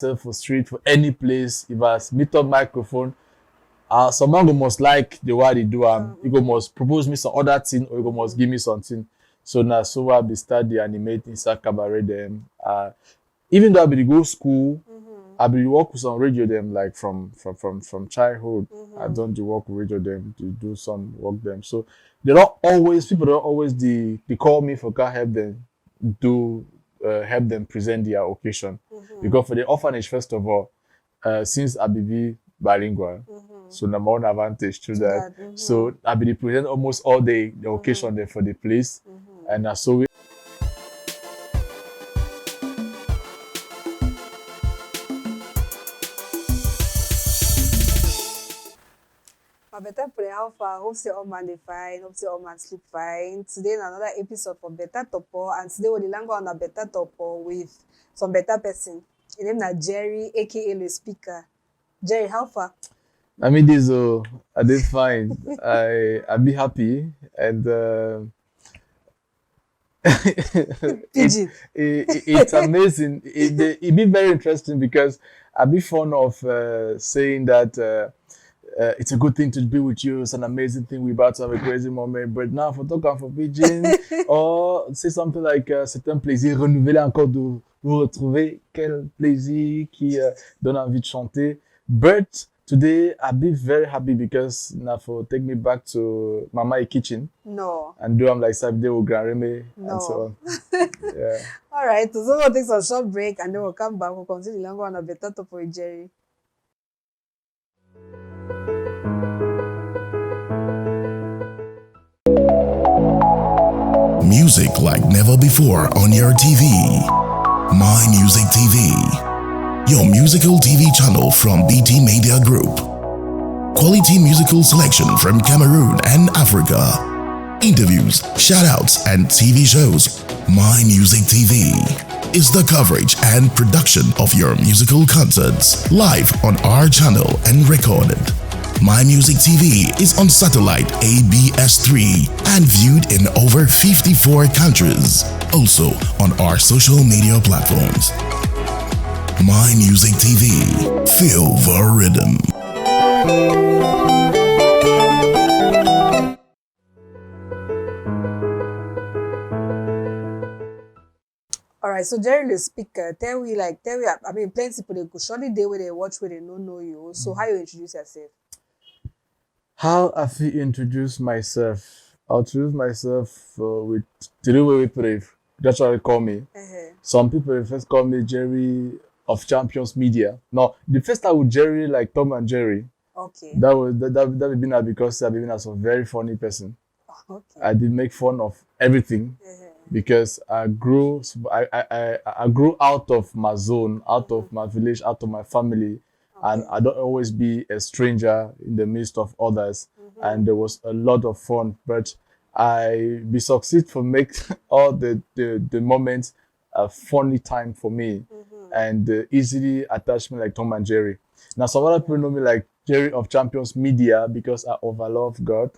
for street, for any place, if I meet up microphone, someone go must like the way they do. You go must propose me some other thing, or you go must give me something. So now, so I be start the animating inside cabaret them. Even though I be go school, I be work with some radio them like from childhood. I don't do work with radio them to do some work them. So they don't always they call me for can help them do help them present their occasion. Because for the orphanage, first of all, since I be bilingual, so number one advantage to that. So I be present almost all the occasion there for the place, and so we. Better pray how far. Hope say all man they fine. Hope say all man sleep fine. Today in another episode for Beta Torpoh, and today we'll language on a Beta Torpoh with some better person. His name is Jerry, aka Le Speakeur. Jerry, how far? I mean, this I did fine. I be happy and it's amazing. It be very interesting because I be fond of saying that. It's a good thing to be with you. It's an amazing thing. We're about to have a crazy moment. But now, for talking for pidgin, or say something like c'est un plaisir renouvelé encore de vous retrouver. Quel plaisir qui donne envie de chanter. But today, I'll be very happy because now for take me back to Mama kitchen. No. And do I'm like Sabde or Grand Reme and so on. Yeah. All right. So we'll take some short break and then we'll come back. We'll continue language on a Beta Torpoh with Jerry. Music like never before on your TV. My Music TV, your musical TV channel from BT Media Group. Quality musical selection from Cameroon and Africa. Interviews, shoutouts, and TV shows. My Music TV is the coverage and production of your musical concerts live on our channel and recorded. My Music TV is on satellite ABS3 and viewed in over 54 countries. Also on our social media platforms. My Music TV. Feel the rhythm. All right, so Jerry Le Speakeur, tell me, I mean, plenty people, they go surely they where they watch where they don't know you. So how you introduce yourself? How I feel introduce myself? I'll introduce myself with the way we pray. That's what they call me. Some people first call me Jerry of Champions Media. No, the first time with Jerry like Tom and Jerry. Okay. That would be now because I've been as a very funny person. Okay. I did make fun of everything because I grew out of my zone, out of my village, out of my family. And I don't always be a stranger in the midst of others. And there was a lot of fun, but I be succeed for make all the moments a funny time for me and easily attach me like Tom and Jerry. Now, some other people know me like Jerry of Champions Media because I overlove God.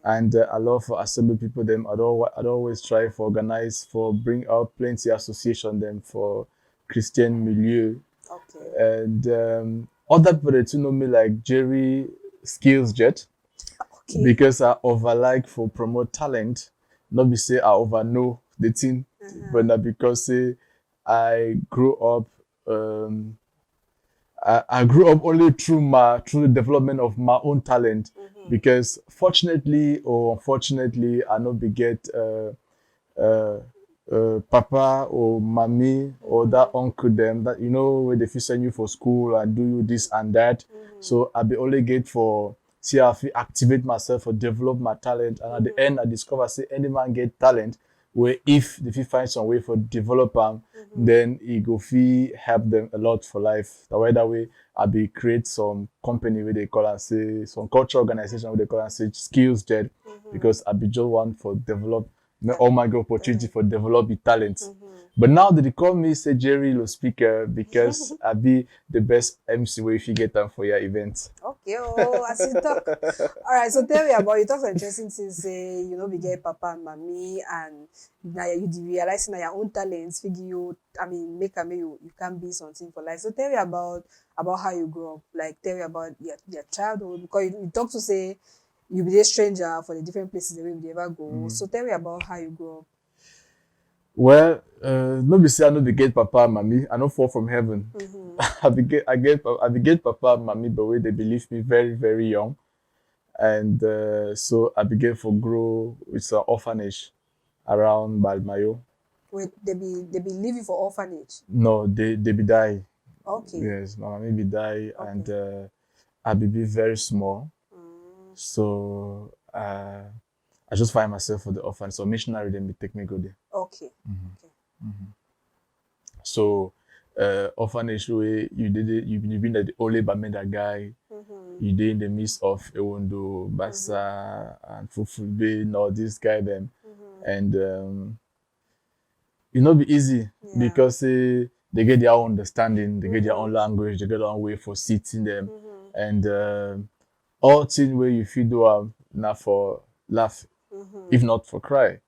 And I love for assemble people them. I'd always try for organize, for bring out plenty association them for Christian milieu. And other people to know me like Jerry Skills Jet because I overlike for promote talent, not be say I overknow the thing, but not because I grew up I grew up only through the development of my own talent because fortunately or unfortunately I not beget papa or mommy or that uncle them that where they send you for school and do you this and that. So I be only get for see how I activate myself or develop my talent, and at the end I discover say any man get talent where if they find some way for develop them, then it go help them a lot for life. That way I be create some company where they call and say some cultural organization where they call and say Skills Jet because I be just one for develop all my opportunity for develop the talent. But now they call me say Jerry Le Speakeur because I be the best MC way if you get them for your events. Okay, oh, as you talk. All right, so tell me about, you talk some interesting things, say, you know, we get papa and mommy, and now you realizing that your own talents figure you, I mean, make you can be something for life. So tell me about how you grew up. Like, tell me about your childhood, because you talk to say you be a stranger for the different places that we ever go. So tell me about how you grew up. Well, no be say I know they get papa and mommy. I no fall from heaven. I be get papa and mommy, but way they believe me very, very young. And so I began for grow with an orphanage around Balmayo. Wait, they be living for orphanage. No, they be die. Okay. Yes, my mommy be die, and I be very small. So I just find myself for the orphan. So missionary then be take me go there. Okay. So orphanage way you did it. You been the only Bamenda guy. You did in the midst of Ewondo, Bassa, and Fufube, and all these guy them, and it not be easy because they get their own understanding, they get their own language, they get their own way for sitting them, and all things where you feel do not for laugh, if not for cry.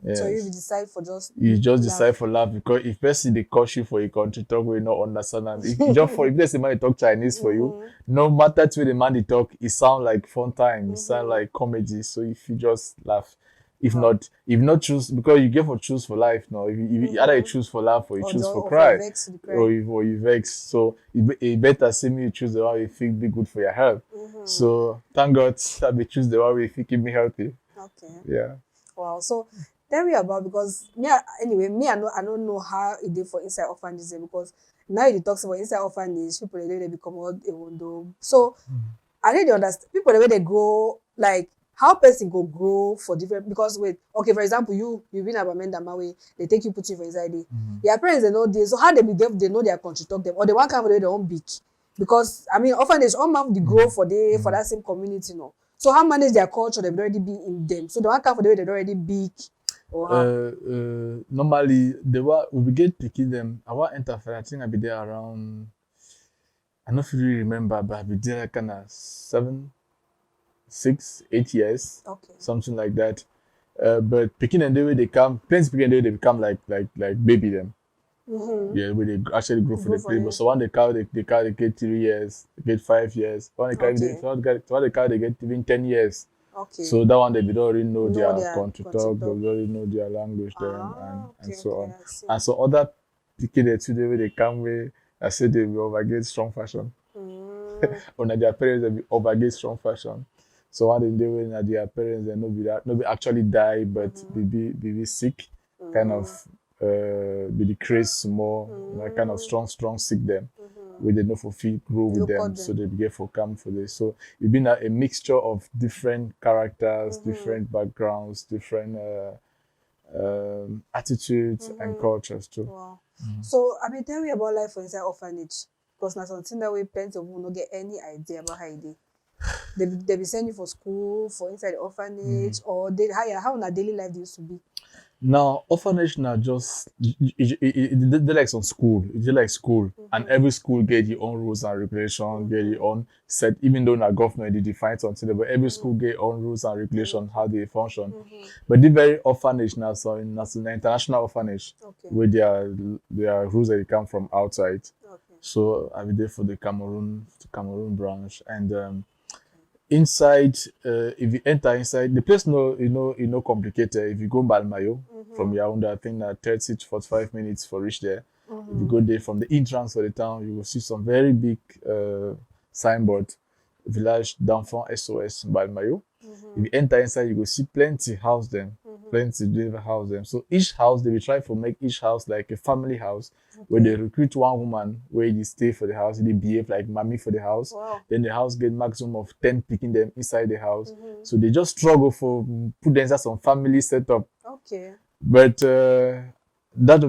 Yes. So you decide for just decide for laugh because if person they coach you for a country talk we not understand, and if there's a man they talk Chinese for you, no matter to the man they talk, it sound like fun time, it sound like comedy. So if you just laugh, if not choose, because you get for choose for life now. If you either you choose for laugh or you choose for cry, or you vex. So it better see me you choose the one you think be good for your health. So thank God I be choose the one you think keep me healthy. Okay. Yeah. Wow. So tell me about, because I don't know how it did for inside orphanage, because now you talk about inside orphanage, people they become all a window. So I need to understand people the way they grow, like how person go grow for different, because okay, for example, you've been about Mendama way, they take you, put you for inside there. Your parents they know this, so how they know their country talk them, or they want kind of their own beak. Because I mean orphanage all man the grow for that same community, no. So how manage their culture they already be in them. So they want come for the way they already big. Normally we get picking them. I want enter for, I think I be there around, I don't really remember, but I be there kind of 7, 6, 8 years, okay, something like that. But picking and the way they come, plenty picking they become like baby them. Yeah, where they actually grow for the play. So when they get 3 years, they get 5 years. When they they get even 10 years. Okay. So that one they don't already know their country talk, they already know their language and so on. And so other picking today where they come with, I said they will overgate strong fashion. Or their parents they will overgate strong fashion. So when they when their parents they no be actually die, but be sick, kind of be decrease more, like kind of strong sick them. Where they know for feel grow with them, so they begin for come for this. So it's been a mixture of different characters, different backgrounds, different attitudes and cultures too. Wow. So I mean, tell me about life for inside orphanage, because now something that we plenty of people don't get any idea about how it is. They be send you for school for inside the orphanage, or how na daily life used to be. Now, orphanage now just they like some school. It's like school, and every school get your own rules and regulations, get your own set. Even though na government they define something, but every school get own rules and regulations how they function. But the very orphanage now, so in an international orphanage, where there are rules that they come from outside. So I be there for the Cameroon branch, and inside, if you enter inside, the place no complicated. If you go Balmayo from Yaoundé, I think that 30 to 45 minutes for reach there. If you go there from the entrance of the town, you will see some very big signboard, Village d'Enfants SOS Balmayo. If you enter inside, you will see plenty house them, plenty deliver house them. So each house, they will try to make each house like a family house, where they recruit one woman where they stay for the house, they behave like mommy for the house. Then the house get maximum of 10 picking them inside the house. So they just struggle for put them inside some family setup. Okay. But that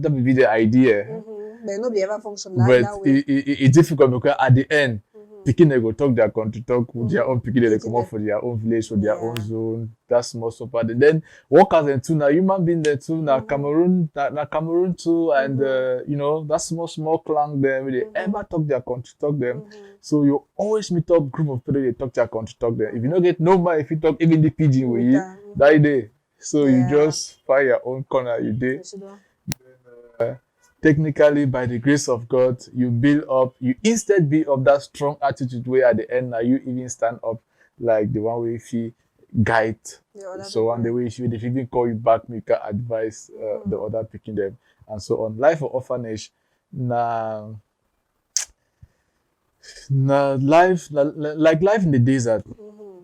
will be the idea. But no be ever function but that way. It's difficult because at the end, Pikin they go talk their country talk with their own pikin, they come up for their own village, for their own zone. That's most of it. And then workers and too now human being there too now Cameroon, na Cameroon too, and you know that small clan there where they ever talk their country talk them. So you always meet up group of people they talk their country talk them. If you don't get no man, if you talk even the pidgin with you, that day. So you just find your own corner you did. Technically, by the grace of God, you instead build up that strong attitude where at the end now you even stand up like the one way if you guide. So one the way if they even call you back, you can advise the other picking them and so on. Life for orphanage, like life in the desert.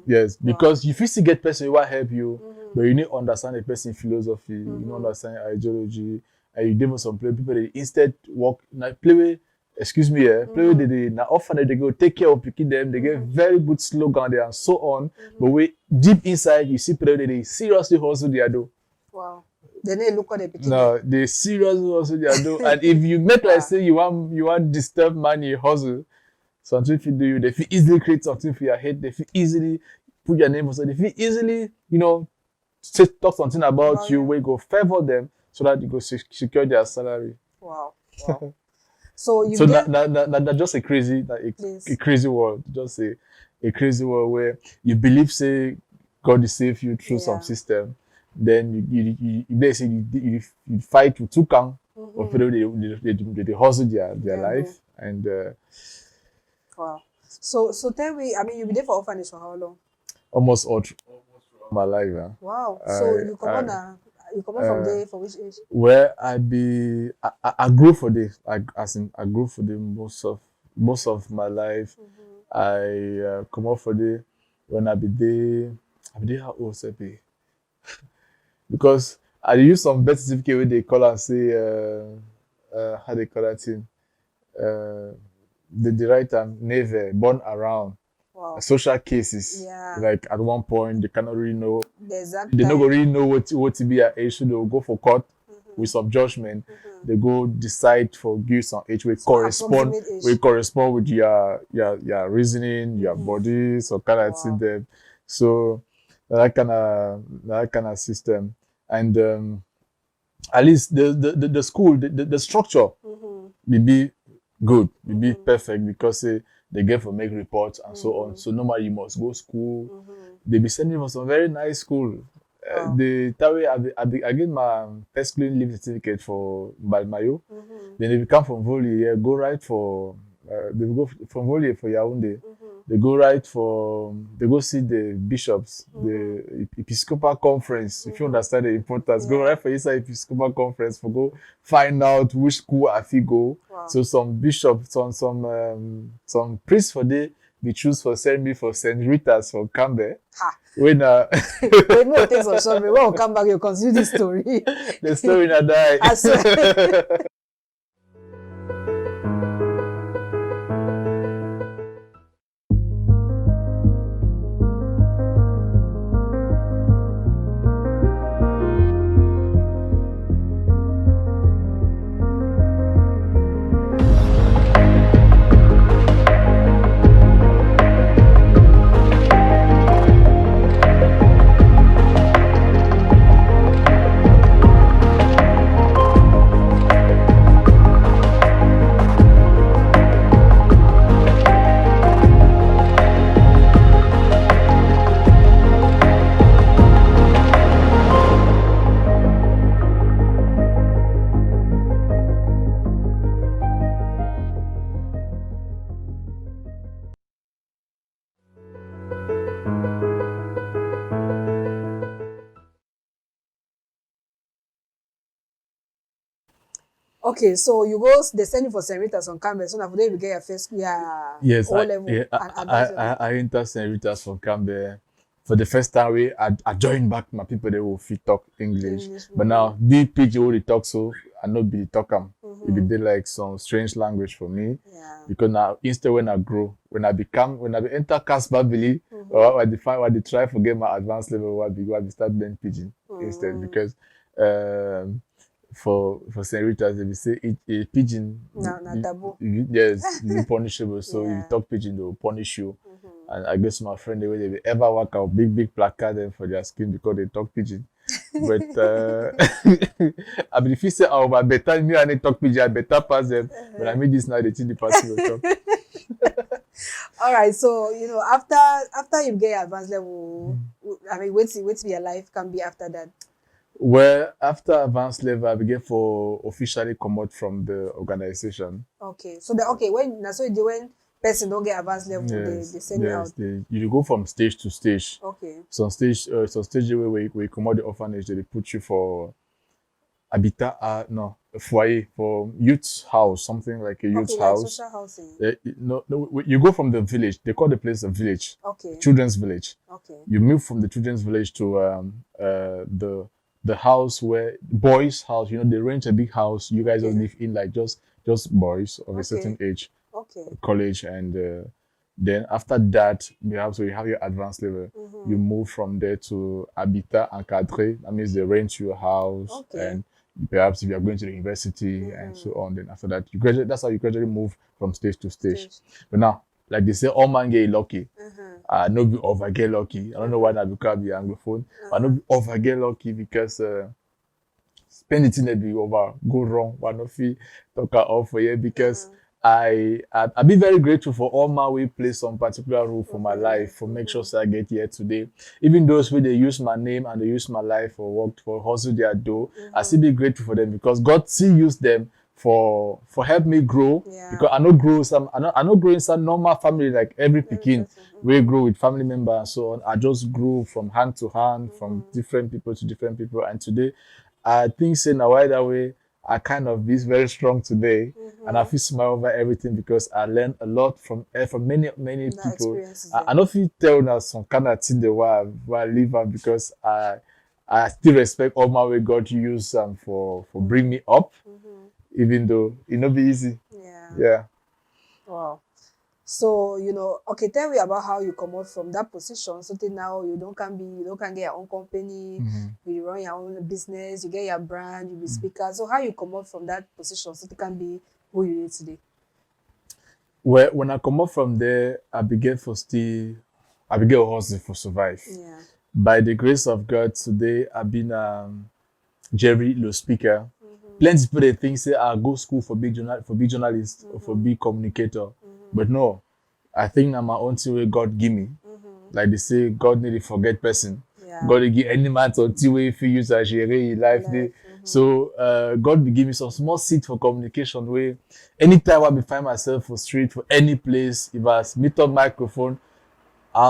Yes, because you still get person who will help you, but you need to understand the person's philosophy, you need to understand ideology, and you deal some people they instead work play with play with the orphanage they go take care of picking them, they get very good slogan there and so on. But we deep inside you see people they seriously hustle their do. Wow. They need look at the picking. No, they seriously hustle their do. And if you make like say you want disturb money hustle, something if you do they feel easily create something for your head, they feel easily put your name on so they feel easily, talk something about you where you go favor them so that you go secure their salary. Wow. So that's just a crazy crazy world. Just a crazy world where you believe say God will save you through some system. Then you fight with two kang of people they hustle their life and wow. So tell me, I mean you've been there for orphanage for how long? Almost all through my life. Yeah. Wow. So you come on from there for which age? Where I grew for this. I grew for the most of my life. I come up for the when I be there how old I be? Because I use some birth certificate where they call and say how they call that thing. The right time never born around. Wow. Social cases. Yeah. Like at one point they cannot really know. The exact They time. don't really know what to be at age, so they'll go for court with some judgment. They go decide for give some age we correspond with your reasoning, your body, so kind of see them. So that kind of system. And at least the school, the structure will be good, will be perfect because they get for make reports and so on. So normally you must go school. They be sending for some very nice school. That way I get my first clean leave certificate for Balmayo. Then they come from Volley, go right for they go from Volley for Yaoundé. They go see the bishops, the Episcopal conference. If you understand the importance, go right for inside Episcopal conference for go find out which school I fit go. So some bishops, some priests for they choose for send me for St. Rita's for Cambe. When wait, no, thanks for showing me. When we come back, you'll continue this story. The story not die. I swear. Okay, so you go, they send you for St. Rita's on Campbell, so now for them you get your first yes, O-level I entered St. Rita's from Campbell. For the first time, I joined back my people they will fit talk English. But now, the pidgin only talk so, I not be talk them. It be they like some strange language for me. Because now, instead when I grow, when I enter Cas Babili, or I define what they try to get my advanced level, what I start learning pidgin instead. Because for senoritas, they will say a pidgin. Na taboo. Yes, it's punishable. So if Yeah. you talk pidgin, they will punish you. And I guess my friend, the way they will ever work out big placard them for their skin because they talk pidgin. But I mean, if you say, "Oh, but better me and they talk pidgin, I better pass them." But I mean, this now they think the person will talk. All right, so after you get advanced level, I mean, wait till your life can be after that. Well, after advanced level, I began for officially come out from the organization. Okay, so when person don't get advanced level, they send you out. You go from stage to stage. Okay. Some stage where we come out the orphanage, they put you for habitat, a foyer for youth house, something like a youth house. Like social housing. You go from the village. They call the place a village. Okay. Children's village. Okay. You move from the children's village to the house where boys' house. They rent a big house. You guys don't live in, like just boys of a certain age. Okay. College, and then after that you have your advanced level. You move from there to habitat encadré. That means they rent you a house, and perhaps if you are going to the university and so on. Then after that you graduate. That's how you gradually move from stage to stage. But now, like they say, all man get lucky. No be over get lucky. I don't know why that because be anglophone. But no be over get lucky because spend it in the be over go wrong. One of you talk off for you because I be very grateful for all my way play some particular role for my life, for make sure I get here today. Even those where they use my name and they use my life for work, for hustle their dough, I still be grateful for them because God still use them for help me grow. Because I not grow in some normal family like every pikin. We grow with family members and so on. I just grew from hand to hand, from different people to different people. And today, I think saying a wider way, I kind of be very strong today, and I feel smile over everything because I learned a lot from many people. I don't feel tell now some kind of thing the way I live on because I still respect all my way God use for bring me up, even though it not be easy. Yeah. Wow. So okay, tell me about how you come out from that position. So till now you can get your own company, you run your own business, you get your brand, you be speaker. So how you come out from that position so you can be who you are today? Well, when I come out from there, I began hustle for survive. Yeah. By the grace of God, today I've been Jerry Le Speaker. Plenty of people they think say I go school for big journalist or for big communicator. But no, I think now my own thing way God give me. Like they say, God need to forget person. God will give any man until way if you use a gérer life day. So God will give me some small seat for communication where anytime I find myself for street, for any place, if I meet up microphone,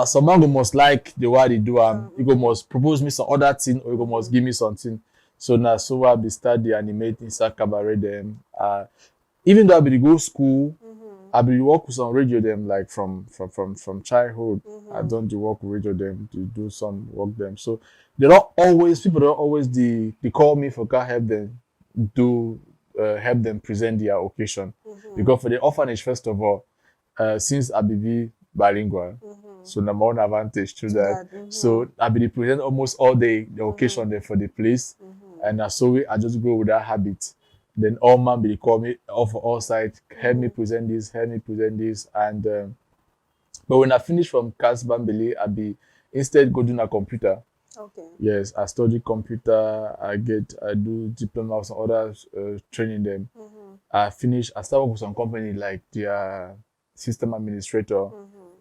someone go must like the way they do. You go must propose me some other thing or you go must give me something. So now I be start the animating cabaret them. Even though I be go school, I be work with some radio them like from childhood. I done the work with radio them to do some work them. So people don't always they call me for can help them help them present their occasion. Because for the orphanage, first of all, since I be bilingual, so the more advantage to that. So I be present almost all the occasion there for the place, and so I just grow with that habit. Then all man be call me off all sides, help me present this, and but when I finish from Cas Bambele, I be instead go do a computer. Okay. Yes, I study computer. I do diploma or some other training them. I start work with some company like their system administrator,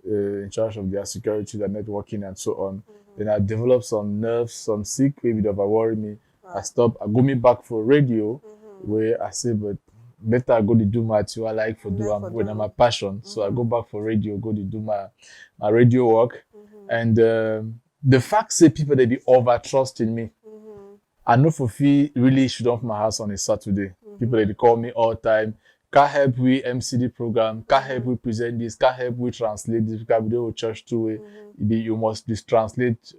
in charge of their security, their networking, and so on. Then I develop some nerves, some sick baby that worry me. I go me back for radio, where I say, but better I go to do my thing I like for do when I'm a passion. So I go back for radio, go to do my radio work, and the fact say people they be over trusting me. I know for fee really should off my house on a Saturday. People they call me all the time. Can help we MCD program, can help we present this, can help we translate this, because we do church too. You must just translate.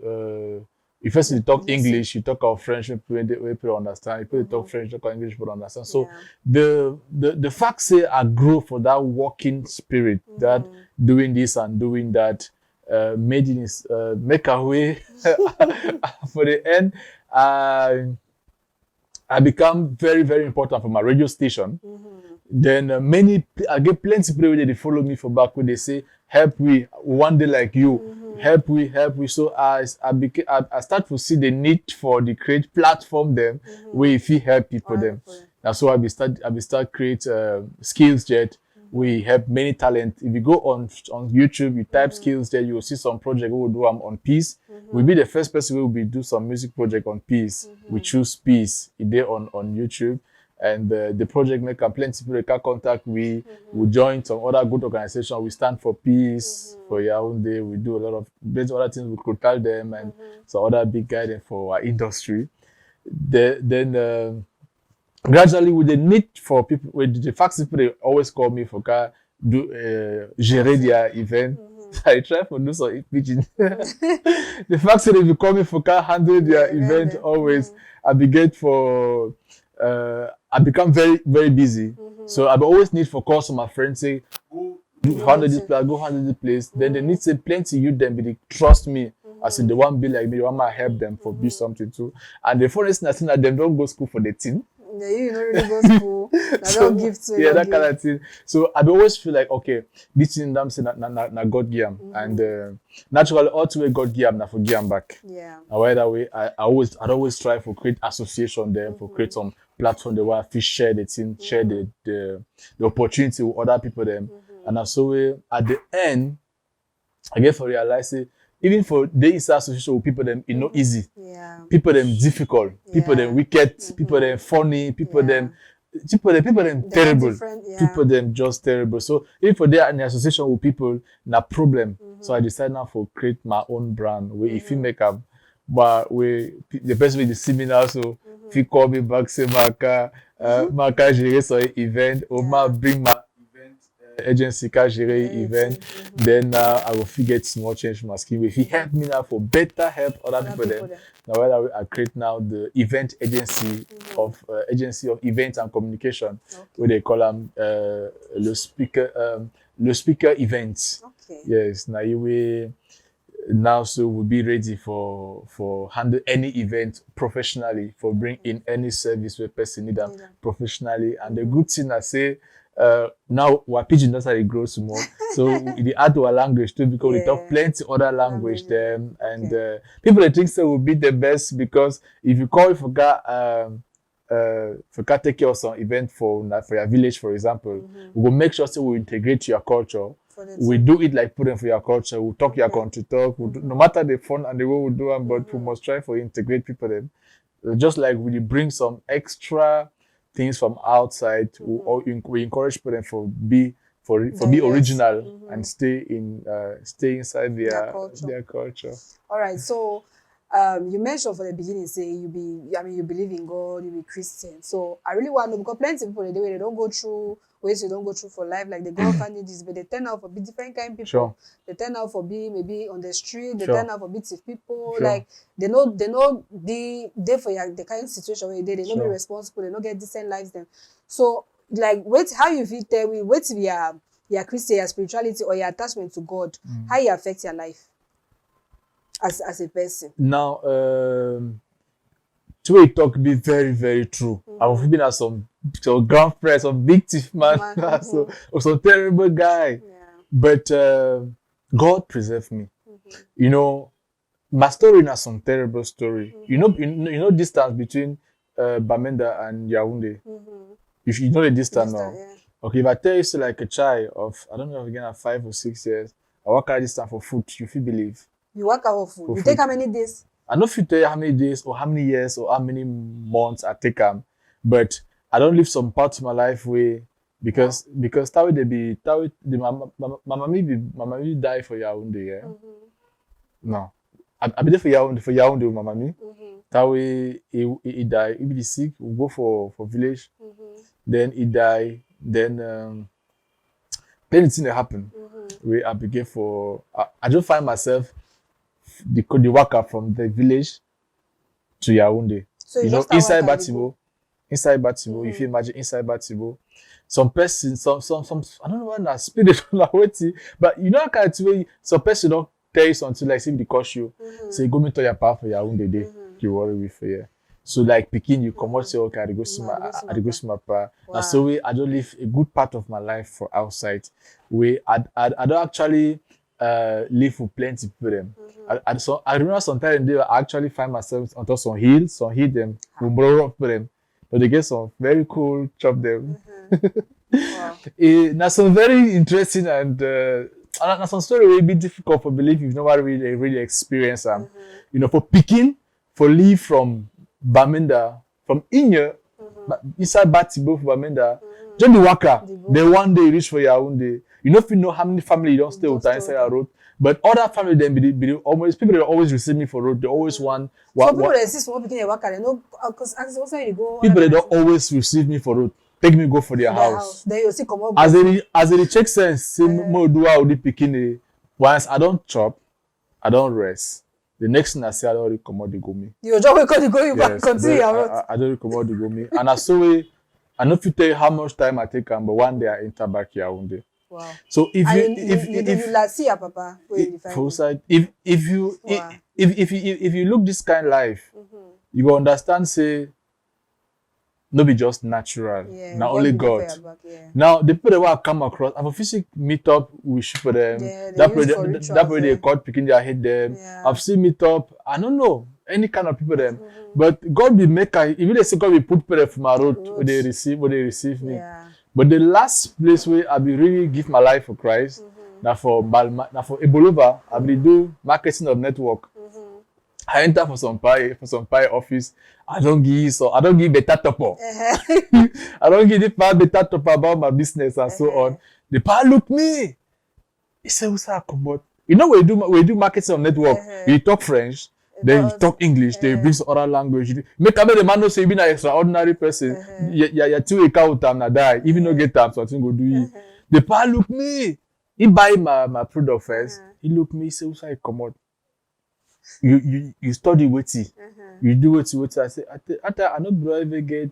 If first you talk English, you talk our French, people understand. If you talk French, you talk English, people understand. So the fact say I grow for that working spirit, that doing this and doing that, made in make a way for the end. I become very, very important for my radio station. Then I get plenty of people they follow me for back when they say, help we, one day like you, help we. So I start to see the need for the create platform them where if you help people them. That's why I start create skills jet. We help many talent. If you go on YouTube, you type skills there, you will see some project we will do on peace. We'll be the first person who will be do some music project on peace. We choose peace. It's there on YouTube. And the project maker, plenty of people can contact we join some other good organization. We stand for peace for Yaoundé. We do a lot of other things we could tell them and some other big guidance for our industry. Then gradually with the need for people, with the fact people they always call me for do gérer their event. I try to do some pidgin. The fact that if you call me for handle their event always, I become very, very busy. So I always need for call some my friends say, go handle this place. Then they need say plenty youth them, but they trust me. I said they want to be like me, they want to help them for be something too. And the funny thing is that them don't go school for the team. Yeah, you don't really go school. Don't give to yeah, that kind of thing. So I always feel like okay, this thing I'm saying na God give and naturally all the way God give na for give back. Yeah. And why that way I always try for create association there for create some platform the way I share the thing, share the opportunity with other people them. And also at the end I get for realize it, even for the association with people them, it's not easy. Yeah. People them difficult. People them wicked. People them funny. People them terrible. People them just terrible. So if for there an association with people, na problem. So I decided now for create my own brand. Where if you make up, but the person with the seminar, so if you call me back, say Maka gérer so event, or ma bring my agency can gérer event, then I will get small change from my scheme. If he help me now for better help other people then. Now I create now the event agency of events and communication, where they call them Le Speakeur events. Okay. Yes, now so we'll be ready for handle any event professionally, for bring in any service where person need them professionally. And the good thing I say, now our pidgin that's how it grows more. So they add to our language too because we talk plenty other language them and people that think so will be the best because if you call for take care of some event for your village, for example, we will make sure we integrate your culture. We do it like put them for your culture. We talk your country talk. No matter the fun and the way we do them, but we must try for integrate people them. Just like we bring some extra things from outside, we encourage people for be original and stay inside their culture. All right, so you mentioned for the beginning, say you believe in God, you be Christian. So I really want to know because plenty of people they don't go through ways you don't go through for life, like they go orphanages, but they turn out for be different kind of people. Sure. They turn out for be maybe on the street, they Sure. turn out for be thief people. Sure. Like they know they for the kind of situation where they not be responsible, they not get decent lives them. So like how you feel tell me wait if your Christian, your spirituality or your attachment to God, how you affect your life as a person. Now to we talk be very, very true. I've been at some grand friends, some big thief man, or some terrible guy. Yeah. But God preserved me. You know, my story is some terrible story. You know distance between Bamenda and Yaoundé. If you know the distance now. Yeah. Okay, if I tell you so like a child of I don't know if again at 5 or 6 years, I work out distance for food, you feel believe. You work out for food. You take how many days? I don't feel tell you how many days or how many years or how many months I take but I don't live some parts of my life where because that way my mommy die for Yaoundé, yeah. No. I be there for Yaoundé with my mommy. That way he die. He be sick, we go for village. Then he die. Then plenty things that happen. Where I begin I just find myself the worker from the village to Yaoundé. So you know, inside Batibo, if you imagine inside Batibo, some person, some I don't know what that spiritual but you know I can't way some person don't tell you something like say they cost you. Say go me to your path for Yaoundé day. You worry with So like picking, you come out say, okay, I dey go see my, I dey go see my pa. Wow. Now so I don't live a good part of my life for outside. I don't actually live with plenty people them. I remember sometimes I actually find myself on top some hills, them, we borrow up with them. But they get some very cool chop them. Wow. Now some very interesting and some story will be difficult for believe you've never really experienced them. You know, for picking, for leave from Bamenda, from Inye, inside Batibo for Bamenda, just the waka. Then one day you reach for Yaoundé. You know if you know how many family you don't stay with inside your road. But other family then be always people they always receive me for road. They always want So people that insist for picking a waka, they know because also you go. people they don't always receive me for road. Take me go for their house. Then you see come up. As they check sense, say more do I already picking once I don't chop, I don't rest. The next thing I say I don't recommend the go me. You just wake up, you go, you back, continue your road. I don't recommend the go me. And I saw it. I know if you tell you how much time I take, but one day I enter back here one day. Wow. So if you like see your papa, if you look this kind of life, you go understand say no be just natural. Yeah, Now only God. Yeah. Now the people that I come across, I have a physical meet up with for them. Yeah, that way they caught picking their head them. Yeah. I've seen meet up. I don't know any kind of people them. But God be make even they say God will put people from my road where they receive me. Yeah. But the last place where I be really give my life for Christ, now for Ebolova, I be do marketing of network. I enter for some pie office. I don't give Beta Torpoh. I don't give the part Beta Torpoh about my business and so on. The part look me. He said, "Who's that come out?" You know we do marketing of network. You talk French, then you talk English, then you bring some other language. Make the man know say you be an extraordinary person. You two account time na die. Even no get time, something go do you. The part look me. He buy my product first. He look me. He say, "Who's that come out?" You study wetin, you do wetin. I say, I no bro ever get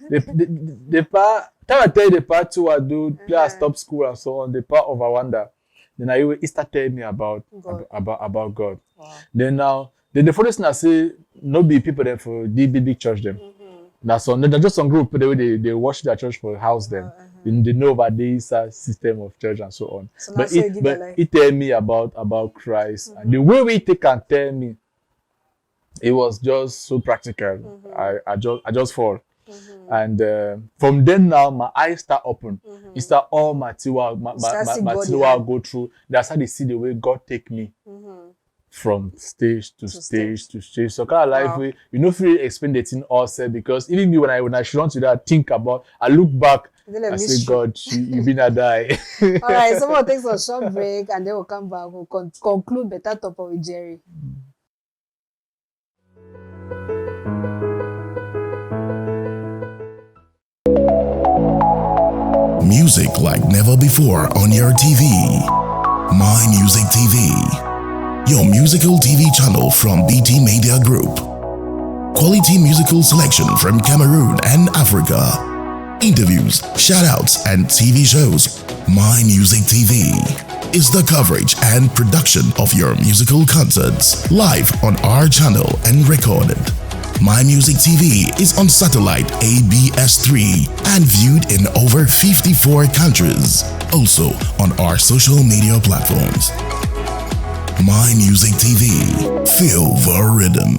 the part. Time I tell you the part two I do, play I stop school and so on. The part of Rwanda. Then he start telling me about God. Wow. Then the first thing I say, no be people there for the big church them. There's just some group they watch their church for house them. They know about this system of church and so on. So But he tell me about Christ. And the way we take and tell me, it was just so practical. I just fall. And from then now, my eyes start open. It start all my tiwa go through. That's how they see the way God take me. From stage to stage to stage. So kind of life way you know free explain the thing all said because even me when I should want to that think about I look back I say God you been a die. Alright, so we'll take a short break and then we'll come back. We'll conclude Beta Torpoh with Jerry. Music like never before on your TV. My Music TV. Your musical TV channel from BT Media Group. Quality musical selection from Cameroon and Africa. Interviews, shoutouts, and TV shows. My Music TV is the coverage and production of your musical concerts live on our channel and recorded. My Music TV is on satellite ABS3 and viewed in over 54 countries. Also on our social media platforms. My Music TV. Feel the rhythm.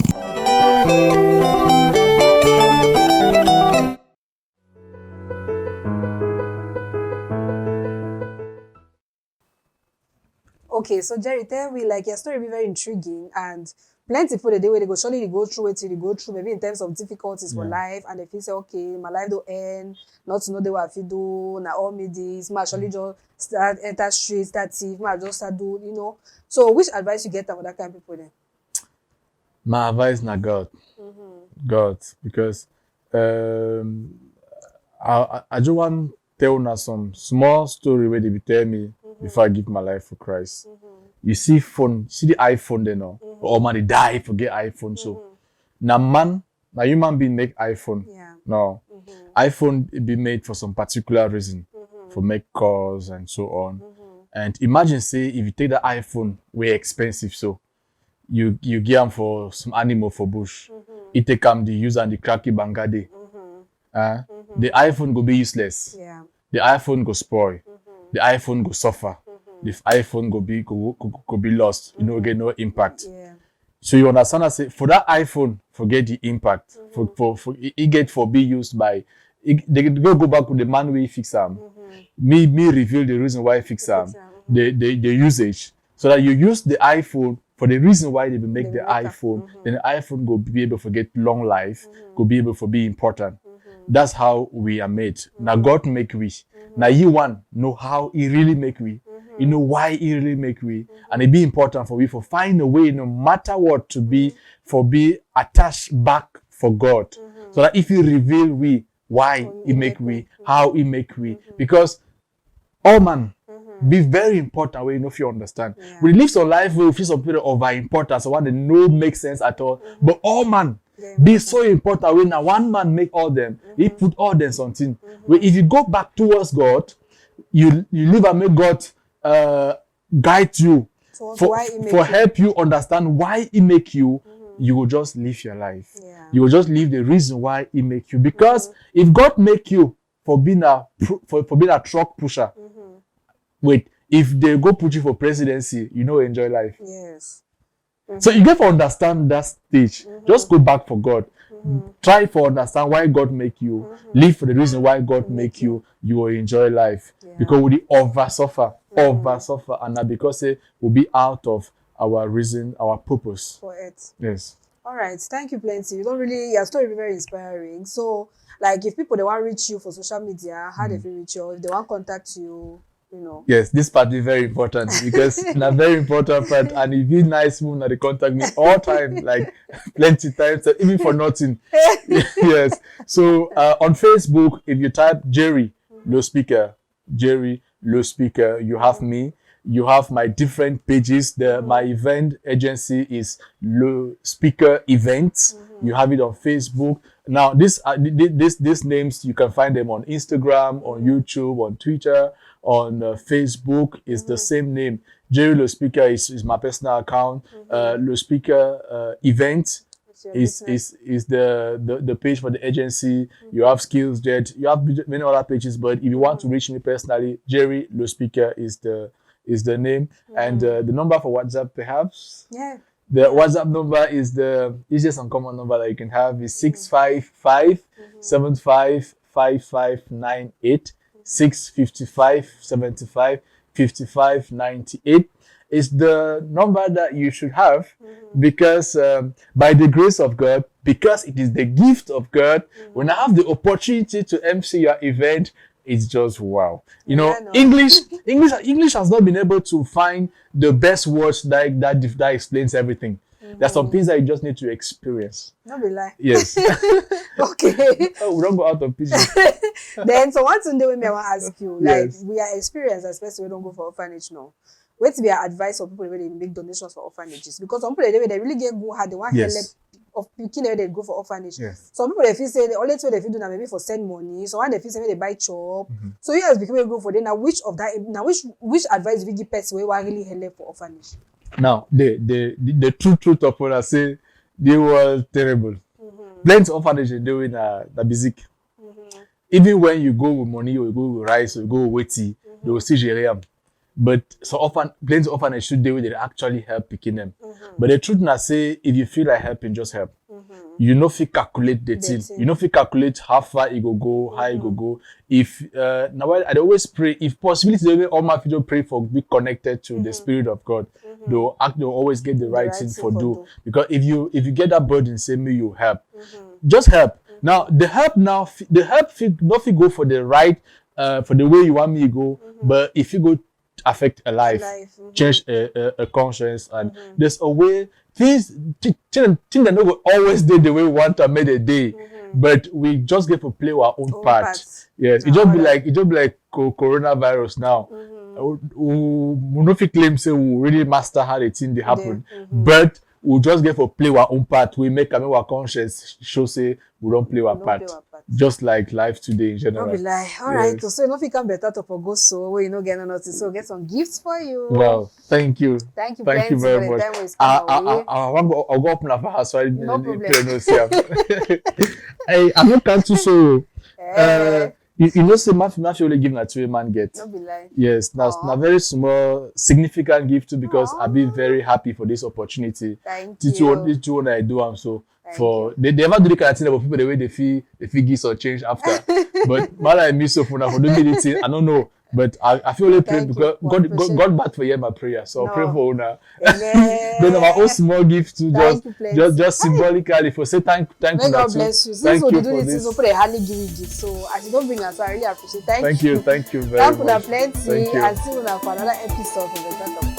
Okay, so Jerry, tell me like your story be very intriguing and plenty people the day where they go surely they go through it till they go through maybe in terms of difficulties for life and they feel say okay my life don't end not to know they what I feel do na all me this ma surely just start enter street start thief ma just start do you know so which advice you get for that kind of people then? My advice na God. God because I just want tell una some small story where they be tell me before I give my life for Christ. You see phone, see the iPhone there now. Or man, they die forget iPhone. So now human being make iPhone. Yeah. No. iPhone it be made for some particular reason. For make calls and so on. And imagine say if you take the iPhone way expensive so you give them for some animal for bush. It take them the use and the cracky bangade. The iPhone go be useless. Yeah. The iPhone go spoil. The iPhone go suffer. The iPhone go be lost. You know, get no impact. Yeah. So you understand? I say for that iPhone, forget the impact. For it get for be used by. They go back to the man where he fix them. Me reveal the reason why I fix them. The usage, so that you use the iPhone for the reason why they make the iPhone. Then the iPhone go be able to get long life. Go be able to be important. That's how we are made. Now God make we. Now you want know how He really make we. You know why He really make we, and it be important for we for find a way, no matter what, to be attached back for God, so that if He reveal we why He make we, how He make we, because all man be very important. We know if you understand. Yeah. We live some life where we feel some period of our importance, so what they no make sense at all. But all man be so important. When now one man make all them, He put all them something. Where if you go back towards God, you live and make God guide you for help you understand why He make you. You will just live your life. Yeah. You will just live the reason why He make you. Because if God make you for being a truck pusher, wait, if they go put you for presidency, you know, enjoy life. Yes. So you get to understand that stage. Just go back for God. Try to understand why God make you. Live for the reason why God make you. You will enjoy life. Yeah. Because we over suffer, and that because we'll be out of our reason, our purpose. For it. Yes. All right. Thank you plenty. Your story is very inspiring. So, like, if people they want to reach you for social media, how they feel reach you? If they want to contact you, you know. Yes, this part is very important because it's a very important part, and it be nice when they contact me all time, like plenty times, even for nothing. Yes. So on Facebook, if you type Jerry Le Speaker, you have me. You have my different pages. My event agency is Le Speaker Events. You have it on Facebook. Now, these names, you can find them on Instagram, on YouTube, on Twitter, on Facebook. Is the same name. Jerry Le Speaker is my personal account. Le Speaker Event is the page for the agency. You have Skills Jet. You have many other pages. But if you want to reach me personally, Jerry Le Speaker is the name. And the number for WhatsApp, perhaps. Yeah. The WhatsApp number is the easiest and common number that you can have is 655 75 5598 655 75 55 98. It's the number that you should have because by the grace of God, because it is the gift of God, when I have the opportunity to MC your event, it's just wow. You know, English has not been able to find the best words that explains everything. There's some things that you just need to experience. No be lie. Yes. Okay. Oh, we don't go out of pidgin. Then so one thing I want to ask you, like Yes. we are experienced, especially we don't go for orphanage now. What's be your advice for people when they make donations for orphanages? Because some people they really get good hard, they want Yes. help of picking they go for orphanage. Yes. Some people they feel say the only way they feel do now maybe for send money. So one they feel say they buy chop. So you guys become go for them. Now which advice we give person we want really help for orphanage? Now the truth of what I say, they were terrible. Plenty of orphanage they doing the basic. Even when you go with money or you go with rice or you go with tea, they will still share them. But so often, plenty of orphanage should do they actually help picking them. But the truth now say, if you feel like helping, just help. You know if you calculate the thing. You know if you calculate how far it go, how it go. If now I always pray, if possibility, all my people pray for be connected to the Spirit of God. They'll always get the right thing for do. Because if you get that burden, say me you help. Just help. Now the help not go for the right for the way you want me to go, but if you go affect a life. Change a conscience, and there's a way things that not go always do the way we want to make a day, but we just get to play our own part. Yes, it just be like coronavirus now. We no fit claim say we really master how the thing they happen, but we just get to play our own part. We make our conscience show say we don't play our part. just like life today in general. Don't be lie. All right, so you know if you can Beta Torpoh go so where you know get nothing, so get some gifts for you. Well, thank you. Thank you Thank you plenty very for the much. time we spent away. I'll go up in the house so I No problem. Hey, I'm not can't too so. Eh, You know, say my only give that to a man get. don't be lie. Yes, that's Aw. a very small, significant gift too because Aw. I've been very happy for this opportunity. Thank This you. one I do am so Thank for they never do the kind of thing about people the way they feel give or change after. But man like me so for now for doing anything, I don't know. But I feel only pray Thank you. because We God appreciate back for hear my prayer. So I'll pray No. for una. Yeah. Then my own small gift too, Thank you plenty. just symbolically for say thank May una God too. bless you. Since Thank we you do for this, this. we put a hardly give you gift. So as you don't bring us, I really appreciate. Thank you. Thank you very Thank you much. plenty. Thank you. And see you now for another episode of the Beta Torpoh.